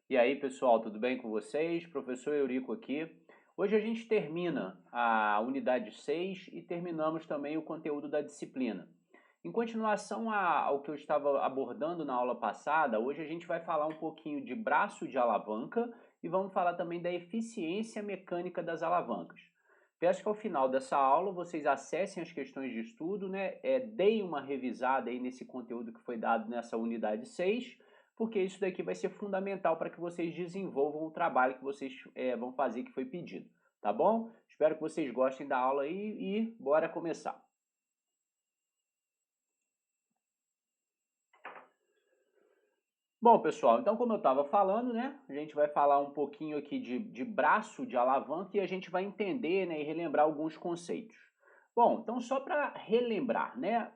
E aí, pessoal, tudo bem com vocês? Professor Eurico aqui. Hoje a gente termina a unidade 6 e terminamos também o conteúdo da disciplina. Em continuação ao que eu estava abordando na aula passada, hoje a gente vai falar um pouquinho de braço de alavanca e vamos falar também da eficiência mecânica das alavancas. Peço que ao final dessa aula vocês acessem as questões de estudo, né? Deem uma revisada aí nesse conteúdo que foi dado nessa unidade 6, porque isso daqui vai ser fundamental para que vocês desenvolvam o trabalho que vocês vão fazer que foi pedido, tá bom? Espero que vocês gostem da aula aí e bora começar. Bom, pessoal, então como eu estava falando, né, a gente vai falar um pouquinho aqui de braço de alavanca e a gente vai entender, né, e relembrar alguns conceitos. Bom, então só para relembrar, né,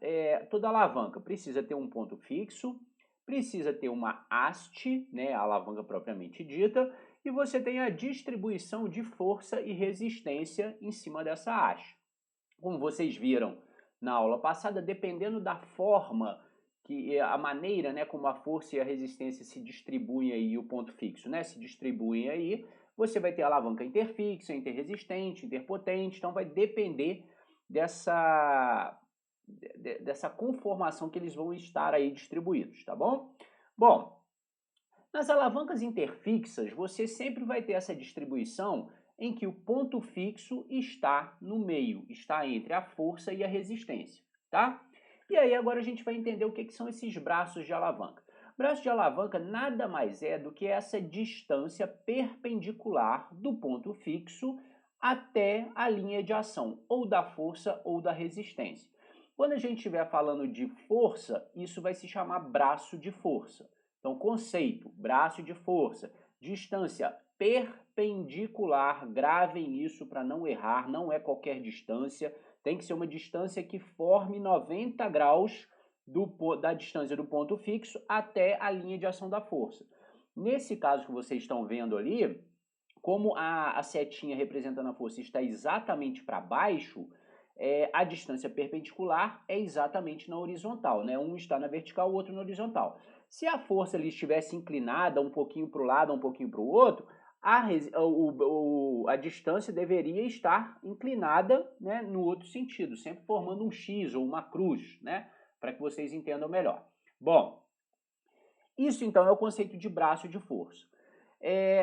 toda alavanca precisa ter um ponto fixo, precisa ter uma haste, né, a alavanca propriamente dita, e você tem a distribuição de força e resistência em cima dessa haste. Como vocês viram na aula passada, dependendo da forma que a maneira, né, como a força e a resistência se distribuem aí, o ponto fixo, né, se distribuem aí, você vai ter alavanca interfixa, interresistente, interpotente, então vai depender dessa conformação que eles vão estar aí distribuídos, tá bom? Bom, nas alavancas interfixas, você sempre vai ter essa distribuição em que o ponto fixo está no meio, está entre a força e a resistência, tá? E aí agora a gente vai entender o que são esses braços de alavanca. Braço de alavanca nada mais é do que essa distância perpendicular do ponto fixo até a linha de ação, ou da força ou da resistência. Quando a gente estiver falando de força, isso vai se chamar braço de força. Então, conceito, braço de força, distância perpendicular, gravem isso para não errar, não é qualquer distância, tem que ser uma distância que forme 90 graus da distância do ponto fixo até a linha de ação da força. Nesse caso que vocês estão vendo ali, como a setinha representando a força está exatamente para baixo, a distância perpendicular é exatamente na horizontal, né? Um está na vertical, o outro na horizontal. Se a força ali estivesse inclinada um pouquinho para o lado, um pouquinho para o outro, a distância deveria estar inclinada, né, no outro sentido, sempre formando um X ou uma cruz, né? Para que vocês entendam melhor. Bom, isso então é o conceito de braço de força.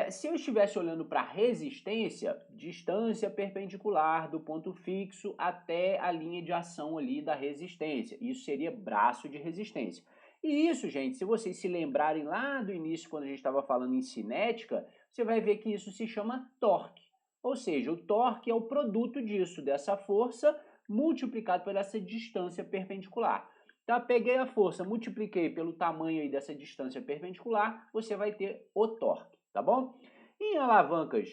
Se eu estivesse olhando para resistência, distância perpendicular do ponto fixo até a linha de ação ali da resistência. Isso seria braço de resistência. E isso, gente, se vocês se lembrarem lá do início, quando a gente estava falando em cinética, você vai ver que isso se chama torque. Ou seja, o torque é o produto disso, dessa força, multiplicado por essa distância perpendicular. Tá, peguei a força, multipliquei pelo tamanho aí dessa distância perpendicular, você vai ter o torque, tá bom? Em alavancas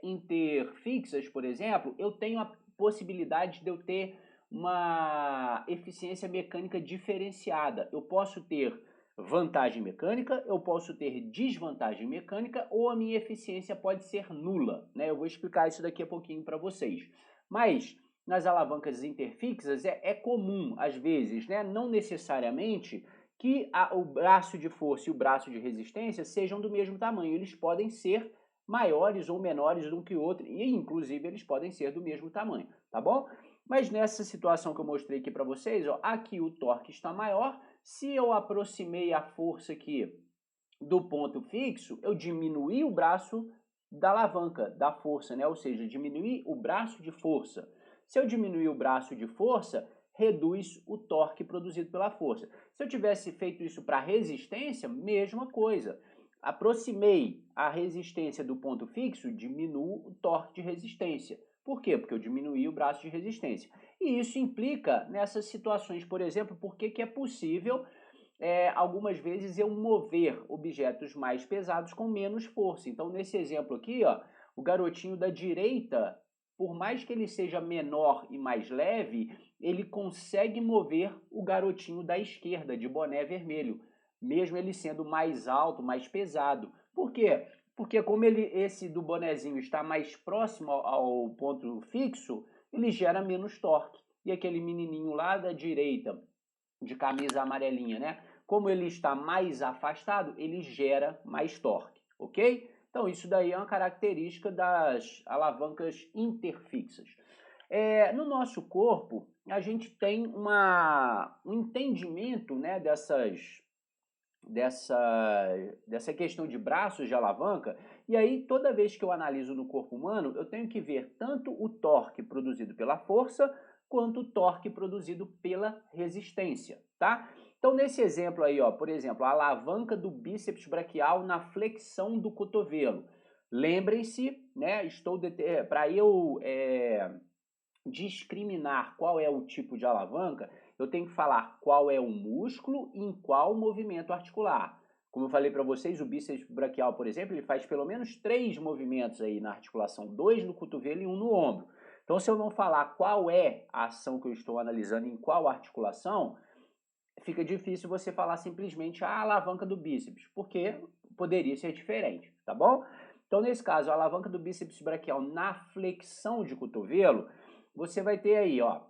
interfixas, por exemplo, eu tenho a possibilidade de eu ter uma eficiência mecânica diferenciada. Eu posso ter vantagem mecânica, eu posso ter desvantagem mecânica ou a minha eficiência pode ser nula, né? Eu vou explicar isso daqui a pouquinho para vocês. Mas nas alavancas interfixas é comum, às vezes, né? Não necessariamente que o braço de força e o braço de resistência sejam do mesmo tamanho. Eles podem ser maiores ou menores do que o outro, e inclusive eles podem ser do mesmo tamanho, tá bom? Mas nessa situação que eu mostrei aqui para vocês, ó, aqui o torque está maior, se eu aproximei a força aqui do ponto fixo, eu diminuí o braço da alavanca, da força, né? Ou seja, diminuí o braço de força. Se eu diminuir o braço de força, reduz o torque produzido pela força. Se eu tivesse feito isso para resistência, mesma coisa. Aproximei a resistência do ponto fixo, diminuo o torque de resistência. Por quê? Porque eu diminuí o braço de resistência. E isso implica nessas situações, por exemplo, porque que é possível algumas vezes eu mover objetos mais pesados com menos força. Então, nesse exemplo aqui, ó, o garotinho da direita, por mais que ele seja menor e mais leve, ele consegue mover o garotinho da esquerda, de boné vermelho, mesmo ele sendo mais alto, mais pesado. Por quê? Porque como esse do bonezinho está mais próximo ao ponto fixo, ele gera menos torque. E aquele menininho lá da direita, de camisa amarelinha, né? como ele está mais afastado, ele gera mais torque, ok? Então, isso daí é uma característica das alavancas interfixas. No nosso corpo, a gente tem um entendimento, né, dessa questão de braços de alavanca, e aí toda vez que eu analiso no corpo humano, eu tenho que ver tanto o torque produzido pela força, quanto o torque produzido pela resistência, tá? Então nesse exemplo aí, ó, por exemplo, a alavanca do bíceps braquial na flexão do cotovelo. Lembrem-se, né, para eu discriminar qual é o tipo de alavanca, eu tenho que falar qual é o músculo e em qual movimento articular. Como eu falei para vocês, o bíceps braquial, por exemplo, ele faz pelo menos 3 movimentos aí na articulação, 2 no cotovelo e 1 no ombro. Então, se eu não falar qual é a ação que eu estou analisando em qual articulação, fica difícil você falar simplesmente a alavanca do bíceps, porque poderia ser diferente, tá bom? Então, nesse caso, a alavanca do bíceps braquial na flexão de cotovelo, você vai ter aí, ó,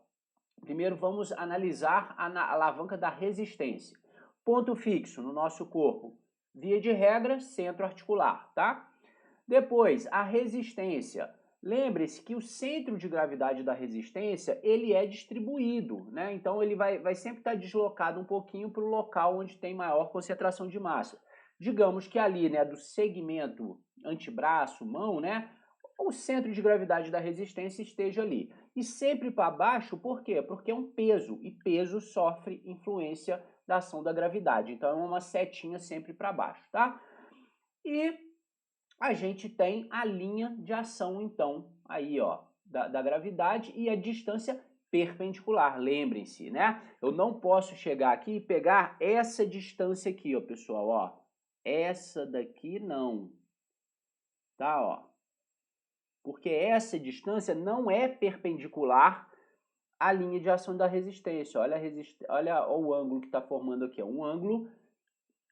primeiro vamos analisar a alavanca da resistência. Ponto fixo no nosso corpo, via de regra, centro articular, tá? Depois, a resistência. Lembre-se que o centro de gravidade da resistência, ele é distribuído, né? Então, ele vai sempre estar deslocado um pouquinho para o local onde tem maior concentração de massa. Digamos que ali, né, do segmento antebraço, mão, né, o centro de gravidade da resistência esteja ali. E sempre para baixo, por quê? Porque é um peso, e peso sofre influência da ação da gravidade. Então, é uma setinha sempre para baixo, tá? E a gente tem a linha de ação, então, aí, ó, da gravidade e a distância perpendicular, lembrem-se, né? Eu não posso chegar aqui e pegar essa distância aqui, ó, pessoal, ó. Essa daqui não, tá, ó. Porque essa distância não é perpendicular à linha de ação da resistência. Olha o ângulo que está formando aqui, ó. Um ângulo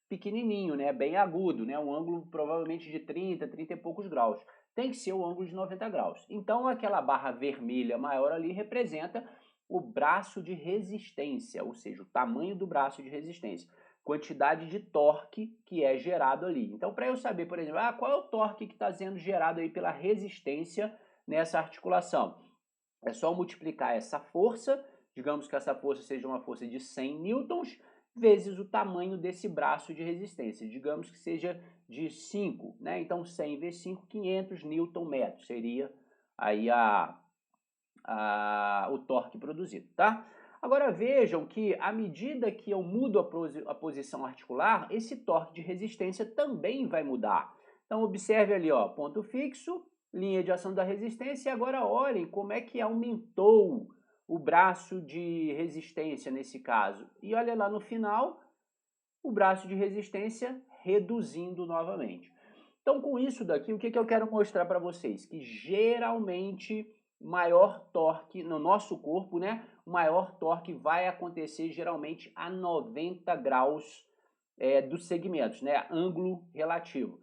pequenininho, né? Bem agudo, né? Um ângulo provavelmente de 30 e poucos graus. Tem que ser o ângulo de 90 graus. Então, aquela barra vermelha maior ali representa o braço de resistência, ou seja, o tamanho do braço de resistência. Quantidade de torque que é gerado ali. Então, para eu saber, por exemplo, qual é o torque que está sendo gerado aí pela resistência nessa articulação? É só multiplicar essa força, digamos que essa força seja uma força de 100 newtons, vezes o tamanho desse braço de resistência. Digamos que seja de 5, né? Então 100 vezes 5, 500 newton-metros seria aí o torque produzido, tá? Agora vejam que à medida que eu mudo a posição articular, esse torque de resistência também vai mudar. Então observe ali, ó, ponto fixo, linha de ação da resistência, e agora olhem como é que aumentou o braço de resistência nesse caso. E olha lá no final, o braço de resistência reduzindo novamente. Então, com isso daqui, o que eu quero mostrar para vocês? Que geralmente maior torque no nosso corpo, né? O maior torque vai acontecer geralmente a 90 graus dos segmentos, né? Ângulo relativo.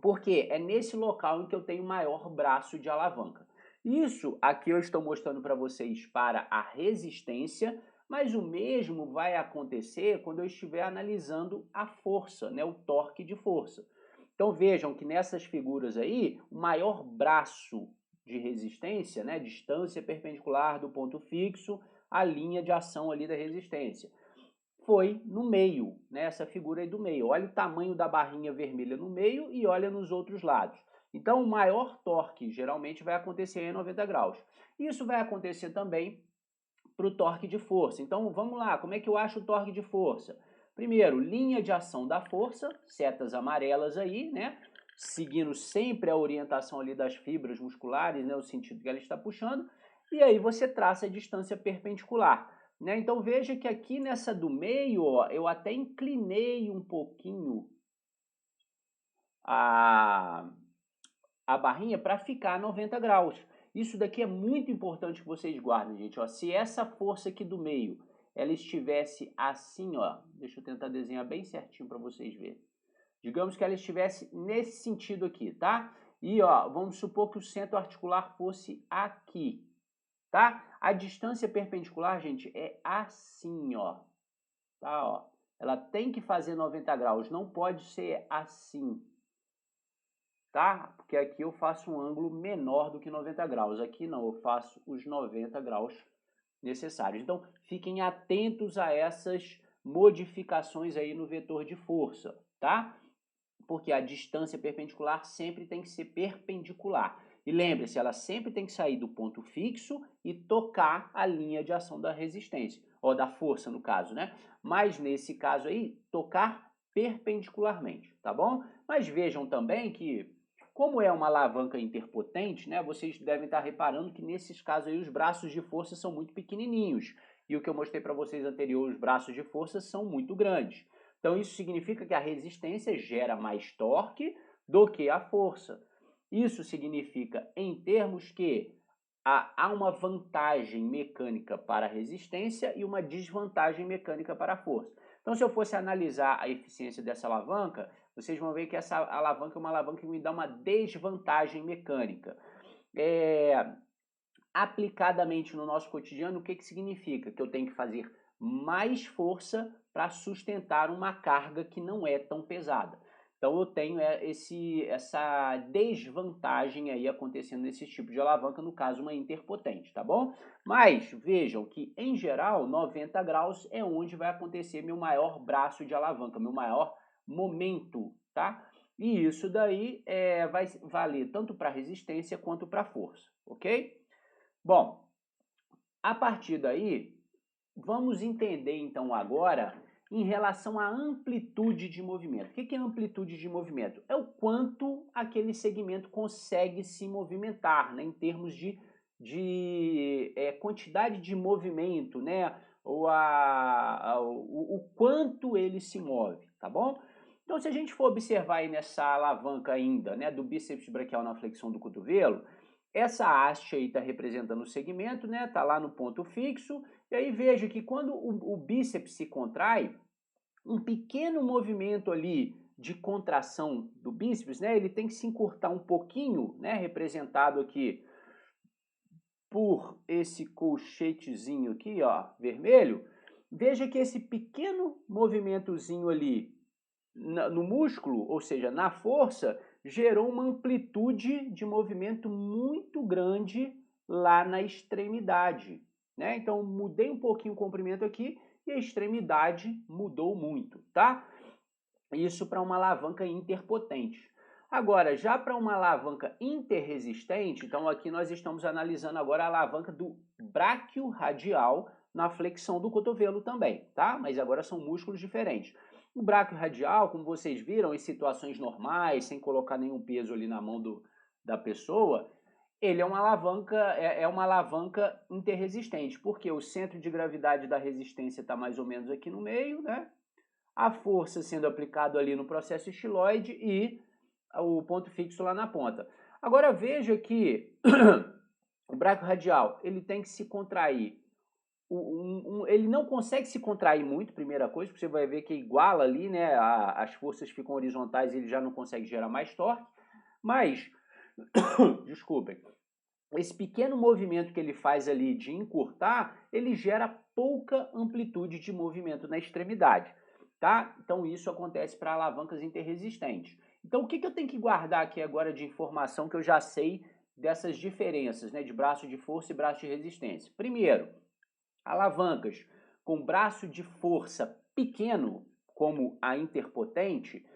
Porque é nesse local em que eu tenho maior braço de alavanca. Isso aqui eu estou mostrando para vocês para a resistência, mas o mesmo vai acontecer quando eu estiver analisando a força, né? O torque de força. Então vejam que nessas figuras aí, o maior braço de resistência, né, distância perpendicular do ponto fixo à linha de ação ali da resistência, foi no meio, né, essa figura aí do meio. Olha o tamanho da barrinha vermelha no meio e olha nos outros lados. Então o maior torque geralmente vai acontecer em 90 graus. Isso vai acontecer também para o torque de força. Então vamos lá, como é que eu acho o torque de força? Primeiro, linha de ação da força, setas amarelas aí, né? Seguindo sempre a orientação ali das fibras musculares, né? O sentido que ela está puxando. E aí você traça a distância perpendicular, né? Então veja que aqui nessa do meio, ó, eu até inclinei um pouquinho a barrinha para ficar a 90 graus. Isso daqui é muito importante que vocês guardem, gente. Ó, se essa força aqui do meio ela estivesse assim, ó, deixa eu tentar desenhar bem certinho para vocês verem. Digamos que ela estivesse nesse sentido aqui, tá? E ó, vamos supor que o centro articular fosse aqui, tá? A distância perpendicular, gente, é assim, ó. Tá, ó. ela tem que fazer 90 graus, não pode ser assim, tá? Porque aqui eu faço um ângulo menor do que 90 graus, aqui não, eu faço os 90 graus necessários. Então, fiquem atentos a essas modificações aí no vetor de força, tá? Porque a distância perpendicular sempre tem que ser perpendicular. E lembre-se, ela sempre tem que sair do ponto fixo e tocar a linha de ação da resistência, ou da força no caso, né? Mas nesse caso aí, tocar perpendicularmente, tá bom? Mas vejam também que, como é uma alavanca interpotente, né? Vocês devem estar reparando que nesses casos aí os braços de força são muito pequenininhos. E o que eu mostrei para vocês anterior, os braços de força são muito grandes. Então, isso significa que a resistência gera mais torque do que a força. Isso significa, em termos que há uma vantagem mecânica para a resistência e uma desvantagem mecânica para a força. Então, se eu fosse analisar a eficiência dessa alavanca, vocês vão ver que essa alavanca é uma alavanca que me dá uma desvantagem mecânica. Aplicadamente no nosso cotidiano, o que significa? Que eu tenho que fazer mais força para sustentar uma carga que não é tão pesada. Então eu tenho essa desvantagem aí acontecendo nesse tipo de alavanca, no caso uma interpotente, tá bom? Mas vejam que em geral 90 graus é onde vai acontecer meu maior braço de alavanca, meu maior momento, tá? E isso daí vai valer tanto para resistência quanto para força, ok? Bom, a partir daí, vamos entender então agora em relação à amplitude de movimento. O que é amplitude de movimento? É o quanto aquele segmento consegue se movimentar, né, em termos de quantidade de movimento, né, ou o quanto ele se move, tá bom? Então, se a gente for observar aí nessa alavanca ainda, né, do bíceps braquial na flexão do cotovelo, essa haste aí está representando o segmento, né? Está lá no ponto fixo. E aí veja que quando o bíceps se contrai, um pequeno movimento ali de contração do bíceps, né? Ele tem que se encurtar um pouquinho, né? Representado aqui por esse colchetezinho aqui, ó, vermelho. Veja que esse pequeno movimentozinho ali no músculo, ou seja, na força, gerou uma amplitude de movimento muito grande lá na extremidade, né? Então, mudei um pouquinho o comprimento aqui e a extremidade mudou muito, tá? Isso para uma alavanca interpotente. Agora, já para uma alavanca interresistente, então aqui nós estamos analisando agora a alavanca do bráquio radial na flexão do cotovelo também, tá? Mas agora são músculos diferentes. O bráquio radial, como vocês viram, em situações normais, sem colocar nenhum peso ali na mão da pessoa, ele é uma alavanca interresistente, porque o centro de gravidade da resistência está mais ou menos aqui no meio, né? A força sendo aplicada ali no processo estiloide e o ponto fixo lá na ponta. Agora veja que o bráquio radial ele tem que se contrair. Ele não consegue se contrair muito, primeira coisa, porque você vai ver que iguala ali, né? As forças ficam horizontais e ele já não consegue gerar mais torque. Mas, desculpem, esse pequeno movimento que ele faz ali de encurtar, ele gera pouca amplitude de movimento na extremidade, tá? Então isso acontece para alavancas interresistentes. Então o que eu tenho que guardar aqui agora de informação que eu já sei dessas diferenças, né, de braço de força e braço de resistência? Primeiro, alavancas com braço de força pequeno, como a interpotente,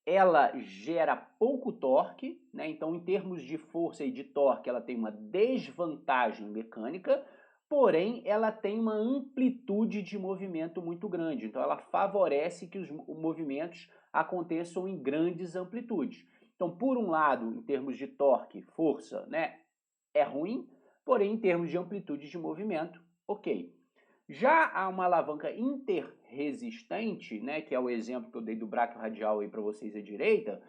ela gera pouco torque, né? Então, em termos de força e de torque, ela tem uma desvantagem mecânica, porém, ela tem uma amplitude de movimento muito grande. Então, ela favorece que os movimentos aconteçam em grandes amplitudes. Então, por um lado, em termos de torque, força, né, é ruim, porém, em termos de amplitude de movimento, ok. Já há uma alavanca interresistente, né, que é o exemplo que eu dei do bráquio radial aí para vocês à direita.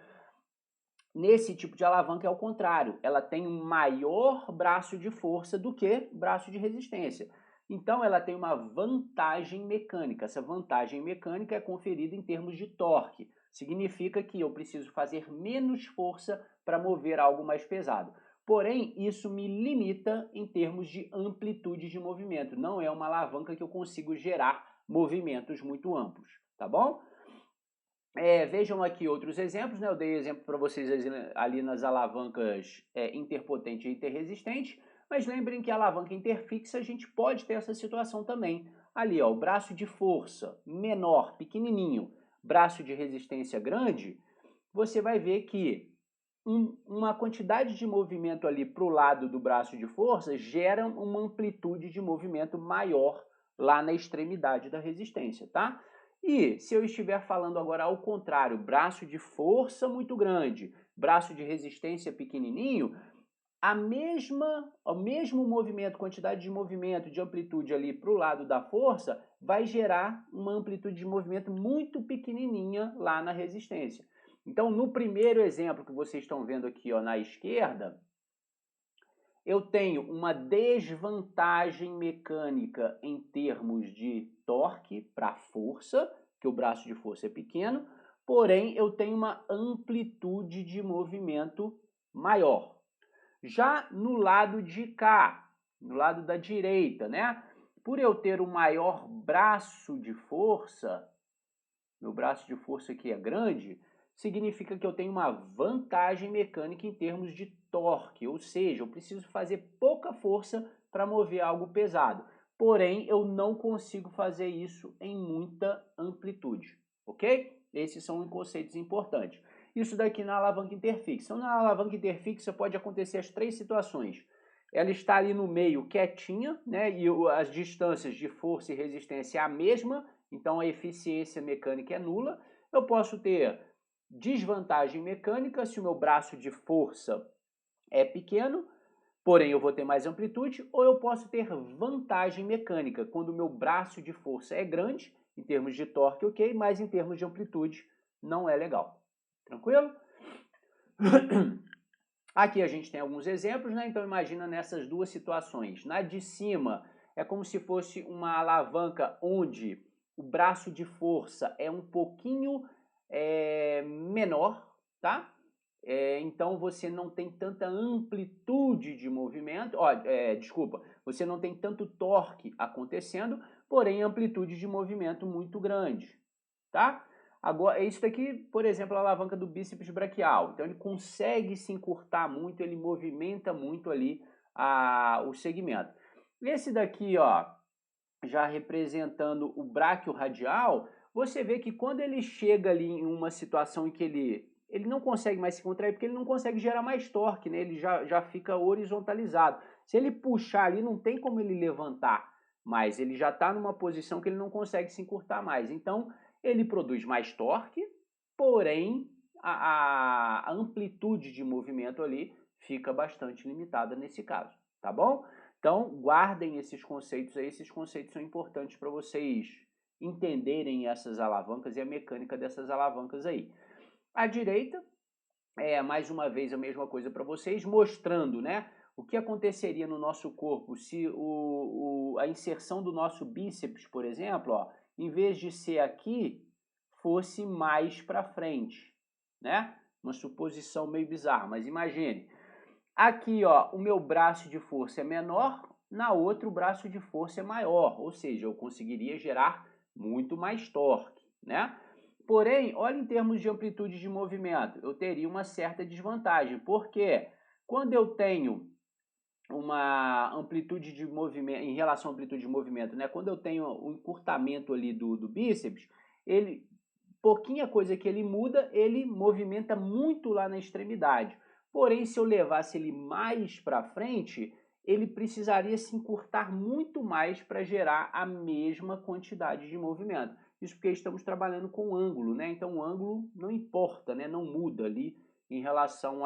Nesse tipo de alavanca é o contrário, ela tem um maior braço de força do que braço de resistência. Então ela tem uma vantagem mecânica. Essa vantagem mecânica é conferida em termos de torque. Significa que eu preciso fazer menos força para mover algo mais pesado. Porém, isso me limita em termos de amplitude de movimento. Não é uma alavanca que eu consigo gerar movimentos muito amplos, tá bom? Vejam aqui outros exemplos, né? Eu dei exemplo para vocês ali nas alavancas interpotente e interresistente, mas lembrem que a alavanca interfixa a gente pode ter essa situação também. Ali, ó, o braço de força menor, pequenininho, braço de resistência grande, você vai ver que uma quantidade de movimento ali para o lado do braço de força gera uma amplitude de movimento maior lá na extremidade da resistência, tá? E se eu estiver falando agora ao contrário, braço de força muito grande, braço de resistência pequenininho, o mesmo movimento, quantidade de movimento, de amplitude ali para o lado da força, vai gerar uma amplitude de movimento muito pequenininha lá na resistência. Então, no primeiro exemplo que vocês estão vendo aqui, ó, na esquerda, eu tenho uma desvantagem mecânica em termos de torque para força, que o braço de força é pequeno, porém eu tenho uma amplitude de movimento maior. Já no lado de cá, no lado da direita, né? Por eu ter um maior braço de força, meu braço de força aqui é grande, significa que eu tenho uma vantagem mecânica em termos de torque, ou seja, eu preciso fazer pouca força para mover algo pesado. Porém, eu não consigo fazer isso em muita amplitude, ok? Esses são conceitos importantes. Isso daqui na alavanca interfixa. Então, na alavanca interfixa pode acontecer as três situações. Ela está ali no meio quietinha, né? E as distâncias de força e resistência é a mesma, então a eficiência mecânica é nula. Eu posso ter desvantagem mecânica se o meu braço de força é pequeno, porém eu vou ter mais amplitude, ou eu posso ter vantagem mecânica quando o meu braço de força é grande, em termos de torque, ok, mas em termos de amplitude não é legal. Tranquilo? Aqui a gente tem alguns exemplos, né? Então imagina nessas duas situações. Na de cima é como se fosse uma alavanca onde o braço de força é um pouquinho menor, tá? Então você não tem tanta amplitude de movimento, desculpa, você não tem tanto torque acontecendo, porém amplitude de movimento muito grande, tá? Agora, isso daqui, por exemplo, a alavanca do bíceps braquial. Então ele consegue se encurtar muito, ele movimenta muito ali o segmento. Esse daqui, ó, já representando o bráquio radial, você vê que quando ele chega ali em uma situação em que ele não consegue mais se contrair, porque ele não consegue gerar mais torque, né? Ele já fica horizontalizado. Se ele puxar ali, não tem como ele levantar mais, ele já está numa posição que ele não consegue se encurtar mais. Então, ele produz mais torque, porém a amplitude de movimento ali fica bastante limitada nesse caso, tá bom? Então, guardem esses conceitos aí, esses conceitos são importantes para vocês entenderem essas alavancas e a mecânica dessas alavancas aí. À direita, mais uma vez a mesma coisa para vocês, mostrando, né, o que aconteceria no nosso corpo se a inserção do nosso bíceps, por exemplo, ó, em vez de ser aqui, fosse mais para frente, né? Uma suposição meio bizarra, mas imagine. Aqui, ó, o meu braço de força é menor, na outra o braço de força é maior, ou seja, eu conseguiria gerar muito mais torque, né? Porém, olha em termos de amplitude de movimento, eu teria uma certa desvantagem, porque quando eu tenho uma amplitude de movimento, em relação à amplitude de movimento, né? Quando eu tenho o encurtamento ali do bíceps, ele, pouquinha coisa que ele muda, ele movimenta muito lá na extremidade. Porém, se eu levasse ele mais para frente, ele precisaria se encurtar muito mais para gerar a mesma quantidade de movimento. Isso porque estamos trabalhando com ângulo, né? Então o ângulo não importa, né? Não muda ali em relação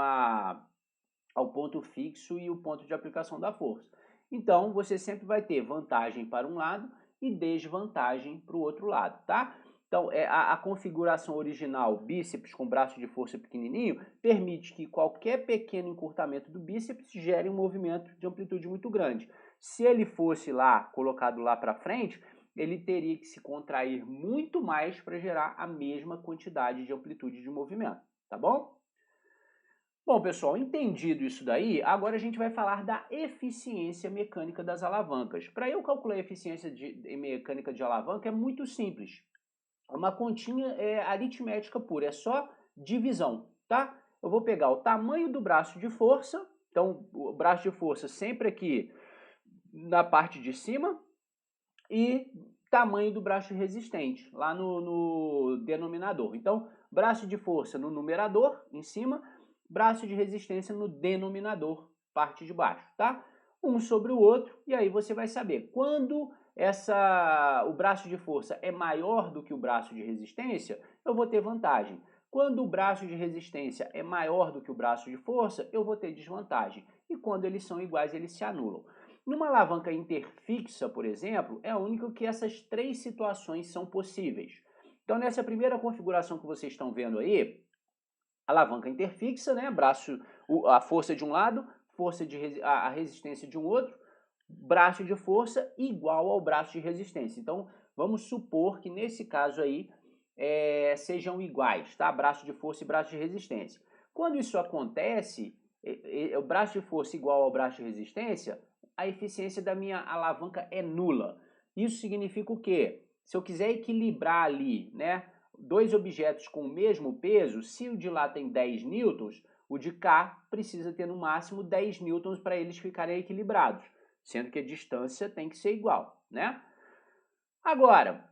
ao ponto fixo e o ponto de aplicação da força. Então você sempre vai ter vantagem para um lado e desvantagem para o outro lado, tá? Então, a configuração original, bíceps com braço de força pequenininho, permite que qualquer pequeno encurtamento do bíceps gere um movimento de amplitude muito grande. Se ele fosse lá, colocado lá para frente, ele teria que se contrair muito mais para gerar a mesma quantidade de amplitude de movimento, tá bom? Bom, pessoal, entendido isso daí, agora a gente vai falar da eficiência mecânica das alavancas. Para eu calcular a eficiência mecânica de alavanca é muito simples. uma continha aritmética pura, é só divisão, tá? Eu vou pegar o tamanho do braço de força, então o braço de força sempre aqui na parte de cima, e tamanho do braço resistente, lá no denominador. Então, braço de força no numerador, em cima, braço de resistência no denominador, parte de baixo, tá? Um sobre o outro, e aí você vai saber. Quando o braço de força é maior do que o braço de resistência, eu vou ter vantagem. Quando o braço de resistência é maior do que o braço de força, eu vou ter desvantagem. E quando eles são iguais, eles se anulam. Numa alavanca interfixa, por exemplo, é único que essas três situações são possíveis. Então, nessa primeira configuração que vocês estão vendo aí, alavanca interfixa, né? A força de um lado, a resistência de um outro, braço de força igual ao braço de resistência. Então, vamos supor que nesse caso aí sejam iguais, tá? Braço de força e braço de resistência. Quando isso acontece, o braço de força igual ao braço de resistência, a eficiência da minha alavanca é nula. Isso significa o quê? Se eu quiser equilibrar ali, né, dois objetos com o mesmo peso, se o de lá tem 10 newtons, o de cá precisa ter no máximo 10 newtons para eles ficarem equilibrados, sendo que a distância tem que ser igual, né? Agora,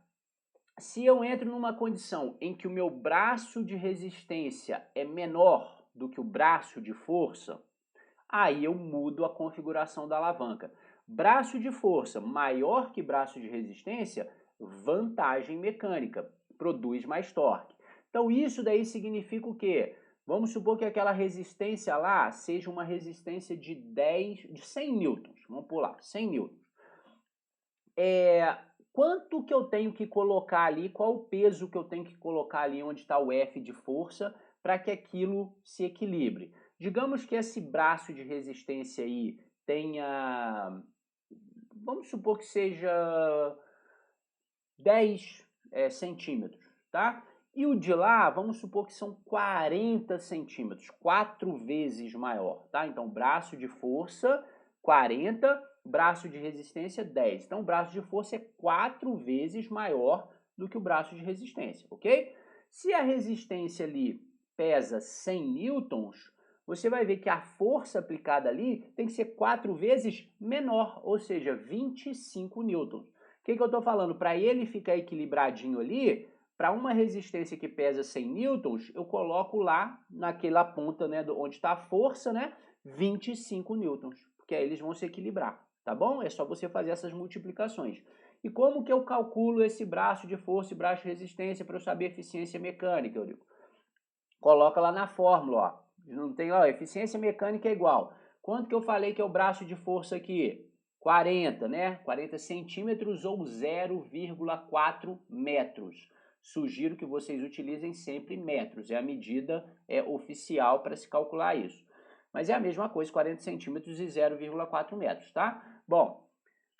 se eu entro numa condição em que o meu braço de resistência é menor do que o braço de força, aí eu mudo a configuração da alavanca. Braço de força maior que braço de resistência, vantagem mecânica, produz mais torque. Então isso daí significa o quê? Vamos supor que aquela resistência lá seja uma resistência de 100 newtons. Vamos pular, 100 newtons. Quanto que eu tenho que colocar ali, qual o peso que eu tenho que colocar ali onde está o F de força para que aquilo se equilibre? Digamos que esse braço de resistência aí tenha, vamos supor que seja 10 centímetros, tá? E o de lá, vamos supor que são 40 centímetros, 4 vezes maior, tá? Então, braço de força, 40, braço de resistência, 10. Então, o braço de força é 4 vezes maior do que o braço de resistência, ok? Se a resistência ali pesa 100 newtons, você vai ver que a força aplicada ali tem que ser 4 vezes menor, ou seja, 25 newtons. O que eu estou falando? Para ele ficar equilibradinho ali, para uma resistência que pesa 100 newtons, eu coloco lá naquela ponta, né, onde está a força, né, 25 newtons, porque aí eles vão se equilibrar, tá bom? É só você fazer essas multiplicações. E como que eu calculo esse braço de força e braço de resistência para eu saber eficiência mecânica, Eurico? Coloca lá na fórmula, ó. Não tem, ó, eficiência mecânica é igual. Quanto que eu falei que é o braço de força aqui? 40, né? 40 centímetros ou 0,4 metros. Sugiro que vocês utilizem sempre metros, é a medida oficial para se calcular isso. Mas é a mesma coisa, 40 centímetros e 0,4 metros, tá? Bom,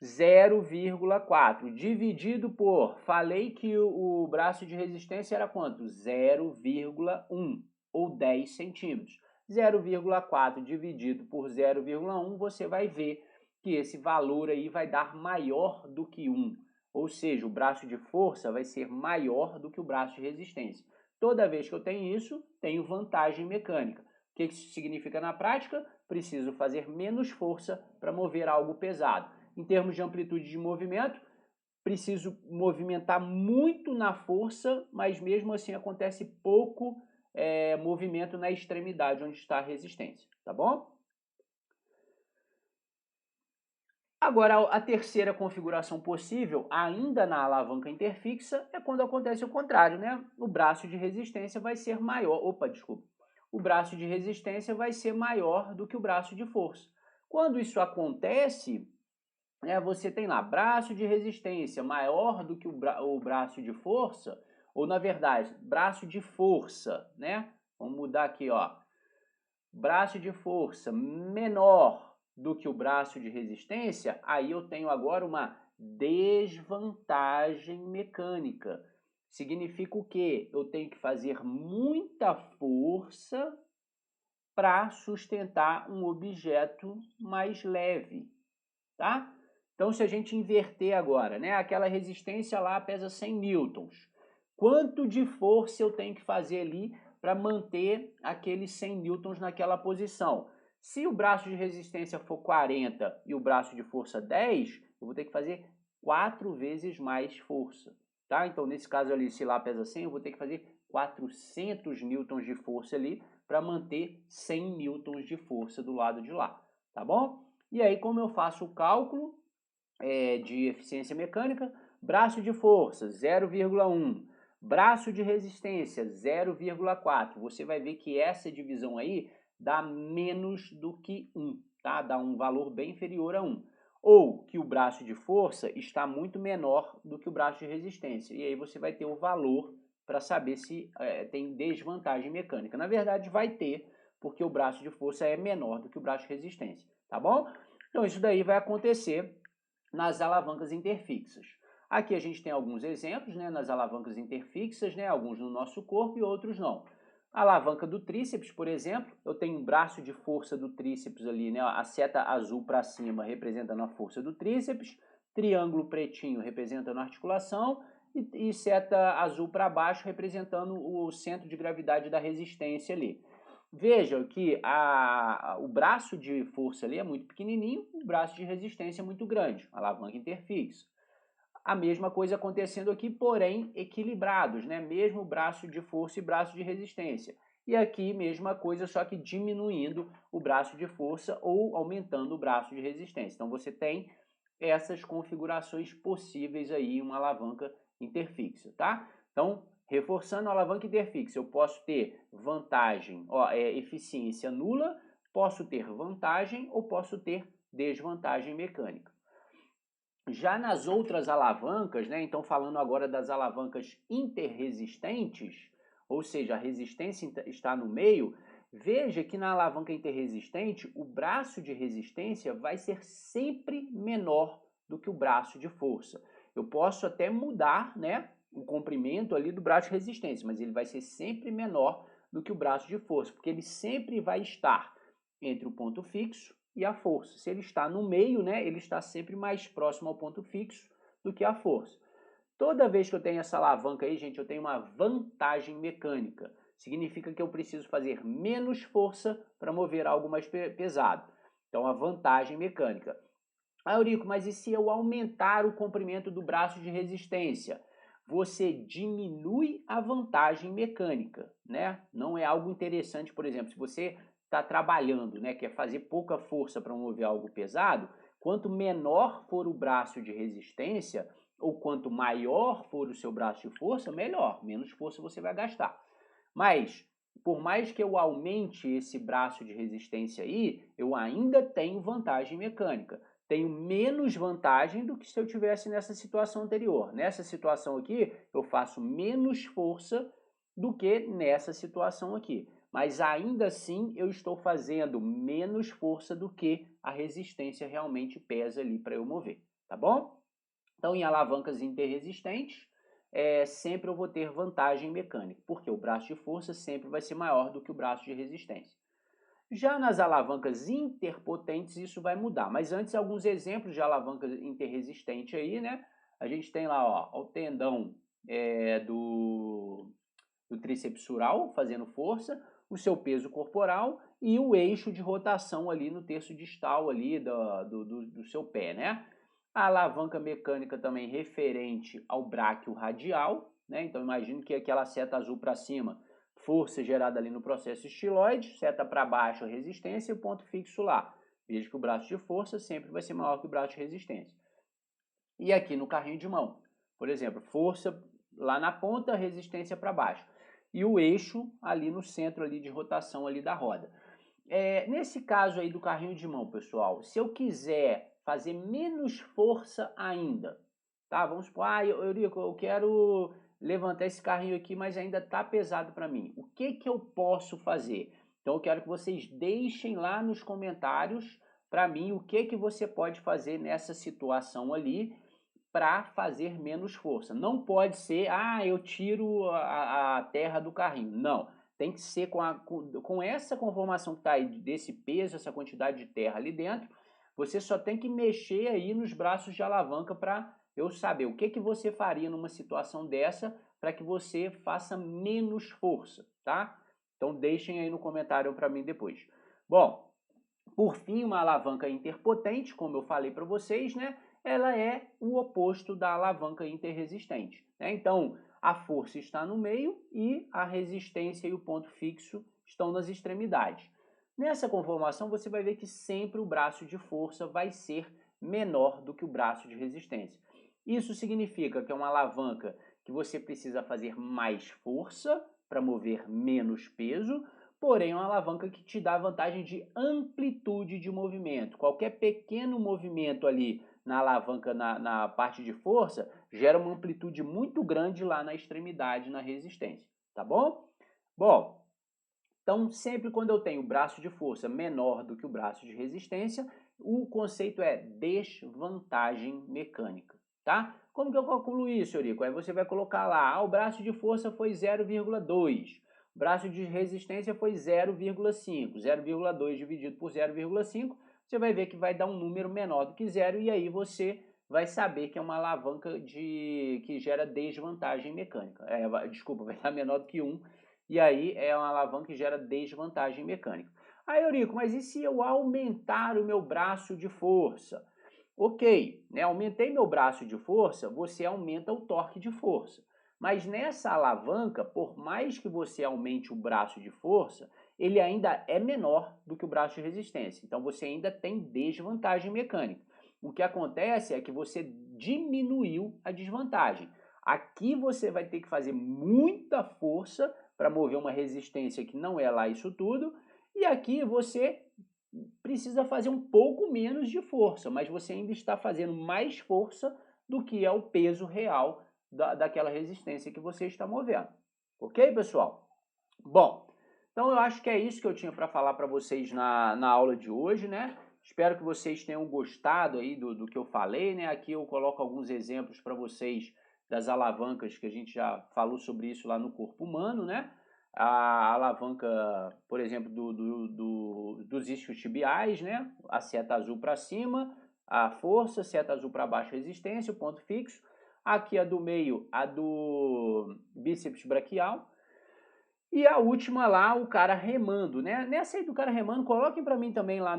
0,4 dividido por, falei que o braço de resistência era quanto? 0,1 ou 10 centímetros. 0,4 dividido por 0,1, você vai ver que esse valor aí vai dar maior do que 1. Ou seja, o braço de força vai ser maior do que o braço de resistência. Toda vez que eu tenho isso, tenho vantagem mecânica. O que isso significa na prática? Preciso fazer menos força para mover algo pesado. Em termos de amplitude de movimento, preciso movimentar muito na força, mas mesmo assim acontece pouco movimento na extremidade onde está a resistência, tá bom? Agora, a terceira configuração possível, ainda na alavanca interfixa, é quando acontece o contrário, né? O braço de resistência vai ser maior, o braço de resistência vai ser maior do que o braço de força. Quando isso acontece, você tem lá braço de resistência maior do que o braço de força, ou na verdade, braço de força, né? Vamos mudar aqui, ó. Braço de força menor do que o braço de resistência, aí eu tenho agora uma desvantagem mecânica. Significa o quê? Eu tenho que fazer muita força para sustentar um objeto mais leve, tá? Então, se a gente inverter agora, né? Aquela resistência lá pesa 100 newtons. quanto de força eu tenho que fazer ali para manter aqueles 100 newtons naquela posição. Se o braço de resistência for 40 e o braço de força 10, eu vou ter que fazer 4 vezes mais força, tá? Então, nesse caso ali, se lá pesa 100, eu vou ter que fazer 400 newtons de força ali para manter 100 newtons de força do lado de lá, tá bom? E aí, como eu faço o cálculo de eficiência mecânica, braço de força 0,1, braço de resistência 0,4, você vai ver que essa divisão aí dá menos do que 1, tá? Dá um valor bem inferior a 1. Ou que o braço de força está muito menor do que o braço de resistência. E aí você vai ter o valor para saber se tem desvantagem mecânica. Na verdade, vai ter, porque o braço de força é menor do que o braço de resistência, tá bom? Então, isso daí vai acontecer nas alavancas interfixas. Aqui a gente tem alguns exemplos, né, nas alavancas interfixas, né, alguns no nosso corpo e outros não. A alavanca do tríceps, por exemplo, eu tenho um braço de força do tríceps ali, né, a seta azul para cima representando a força do tríceps, triângulo pretinho representando a articulação e seta azul para baixo representando o centro de gravidade da resistência ali. Veja que o braço de força ali é muito pequenininho, o braço de resistência é muito grande, alavanca interfixa. A mesma coisa acontecendo aqui, porém equilibrados, né? Mesmo braço de força e braço de resistência. E aqui, mesma coisa, só que diminuindo o braço de força ou aumentando o braço de resistência. Então, você tem essas configurações possíveis aí em uma alavanca interfixa, tá? Então, reforçando a alavanca interfixa, eu posso ter vantagem, eficiência nula, posso ter vantagem ou posso ter desvantagem mecânica. Já nas outras alavancas, né, então falando agora das alavancas interresistentes, ou seja, a resistência está no meio, veja que na alavanca interresistente, o braço de resistência vai ser sempre menor do que o braço de força. Eu posso até mudar, né, o comprimento ali do braço de resistência, mas ele vai ser sempre menor do que o braço de força, porque ele sempre vai estar entre o ponto fixo e a força. Se ele está no meio, né, ele está sempre mais próximo ao ponto fixo do que a força. Toda vez que eu tenho essa alavanca aí, gente, eu tenho uma vantagem mecânica. Significa que eu preciso fazer menos força para mover algo mais pesado. Então, a vantagem mecânica. Ah, Eurico, mas e se eu aumentar o comprimento do braço de resistência? Você diminui a vantagem mecânica, né? Não é algo interessante, por exemplo, se você está trabalhando, né, quer fazer pouca força para mover algo pesado, quanto menor for o braço de resistência, ou quanto maior for o seu braço de força, melhor, menos força você vai gastar. Mas, por mais que eu aumente esse braço de resistência aí, eu ainda tenho vantagem mecânica. Tenho menos vantagem do que se eu tivesse nessa situação anterior. Nessa situação aqui, eu faço menos força do que nessa situação aqui. Mas ainda assim, eu estou fazendo menos força do que a resistência realmente pesa ali para eu mover, tá bom? Então, em alavancas interresistentes, sempre eu vou ter vantagem mecânica, porque o braço de força sempre vai ser maior do que o braço de resistência. Já nas alavancas interpotentes, isso vai mudar. Mas antes, alguns exemplos de alavanca interresistente aí, né? A gente tem lá, ó, o tendão do tríceps sural fazendo força, o seu peso corporal e o eixo de rotação ali no terço distal ali do seu pé, né? A alavanca mecânica também referente ao bráquio radial, né? Então imagine que aquela seta azul para cima, força gerada ali no processo estiloide, seta para baixo resistência e o ponto fixo lá. Veja que o braço de força sempre vai ser maior que o braço de resistência. E aqui no carrinho de mão, por exemplo, força lá na ponta, resistência para baixo. E o eixo ali no centro ali de rotação ali da roda. Nesse caso aí do carrinho de mão, pessoal, se eu quiser fazer menos força ainda, tá? Vamos supor, Eurico, eu quero levantar esse carrinho aqui, mas ainda tá pesado para mim. O que que eu posso fazer? Então eu quero que vocês deixem lá nos comentários para mim o que que você pode fazer nessa situação ali para fazer menos força. Não pode ser, eu tiro a terra do carrinho. Não. Tem que ser com essa conformação que está aí, desse peso, essa quantidade de terra ali dentro, você só tem que mexer aí nos braços de alavanca para eu saber o que, que você faria numa situação dessa para que você faça menos força, tá? Então deixem aí no comentário para mim depois. Bom, por fim, uma alavanca interpotente, como eu falei para vocês, né? Ela é o oposto da alavanca interresistente, né? Então, a força está no meio e a resistência e o ponto fixo estão nas extremidades. Nessa conformação, você vai ver que sempre o braço de força vai ser menor do que o braço de resistência. Isso significa que é uma alavanca que você precisa fazer mais força para mover menos peso, porém é uma alavanca que te dá a vantagem de amplitude de movimento. Qualquer pequeno movimento ali na alavanca, na parte de força, gera uma amplitude muito grande lá na extremidade, na resistência, tá bom? Bom, então sempre quando eu tenho o braço de força menor do que o braço de resistência, o conceito é desvantagem mecânica, tá? Como que eu calculo isso, Eurico? Aí você vai colocar lá, o braço de força foi 0,2, o braço de resistência foi 0,5, 0,2 dividido por 0,5, você vai ver que vai dar um número menor do que zero e aí você vai saber que é uma alavanca que gera desvantagem mecânica. Desculpa, vai dar menor do que 1, e aí é uma alavanca que gera desvantagem mecânica. Aí, Eurico, mas e se eu aumentar o meu braço de força? Ok, né? Aumentei meu braço de força, você aumenta o torque de força. Mas nessa alavanca, por mais que você aumente o braço de força, ele ainda é menor do que o braço de resistência. Então você ainda tem desvantagem mecânica. O que acontece é que você diminuiu a desvantagem. Aqui você vai ter que fazer muita força para mover uma resistência que não é lá isso tudo, e aqui você precisa fazer um pouco menos de força, mas você ainda está fazendo mais força do que é o peso real daquela resistência que você está movendo. Ok, pessoal? Bom, então eu acho que é isso que eu tinha para falar para vocês na aula de hoje, né? Espero que vocês tenham gostado aí do que eu falei, né? Aqui eu coloco alguns exemplos para vocês das alavancas que a gente já falou sobre isso lá no corpo humano, né? A alavanca, por exemplo, dos isquiotibiais, né? A seta azul para cima, a força, seta azul para baixo, resistência, o ponto fixo. Aqui a do meio, a do bíceps braquial. E a última lá, o cara remando, né? Nessa aí do cara remando, coloquem para mim também lá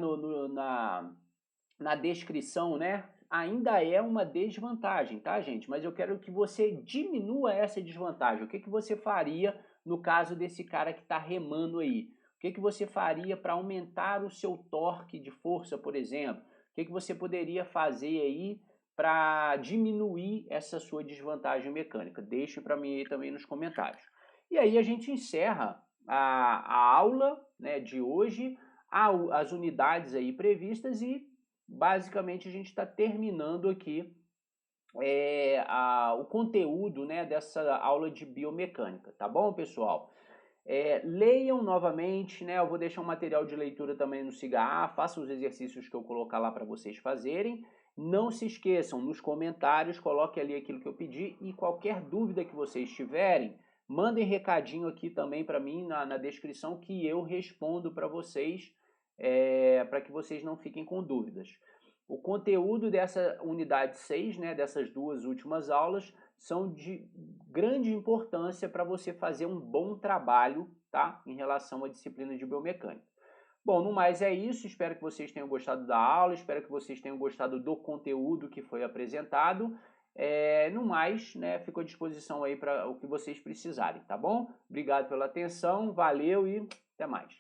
na descrição, né? Ainda é uma desvantagem, tá, gente? Mas eu quero que você diminua essa desvantagem. O que que você faria no caso desse cara que está remando aí? O que que você faria para aumentar o seu torque de força, por exemplo? O que que você poderia fazer aí para diminuir essa sua desvantagem mecânica? Deixe para mim aí também nos comentários. E aí a gente encerra a aula, né, de hoje, as unidades aí previstas e basicamente a gente está terminando aqui o conteúdo, né, dessa aula de biomecânica, tá bom, pessoal? Leiam novamente, né? Eu vou deixar um material de leitura também no Siga, façam os exercícios que eu colocar lá para vocês fazerem. Não se esqueçam, nos comentários, coloque ali aquilo que eu pedi e qualquer dúvida que vocês tiverem, mandem recadinho aqui também para mim na descrição que eu respondo para vocês, para que vocês não fiquem com dúvidas. O conteúdo dessa unidade 6, né, dessas duas últimas aulas, são de grande importância para você fazer um bom trabalho, tá, em relação à disciplina de biomecânica. Bom, no mais é isso, espero que vocês tenham gostado da aula, espero que vocês tenham gostado do conteúdo que foi apresentado. No mais, né, fico à disposição aí para o que vocês precisarem, tá bom? Obrigado pela atenção, valeu e até mais.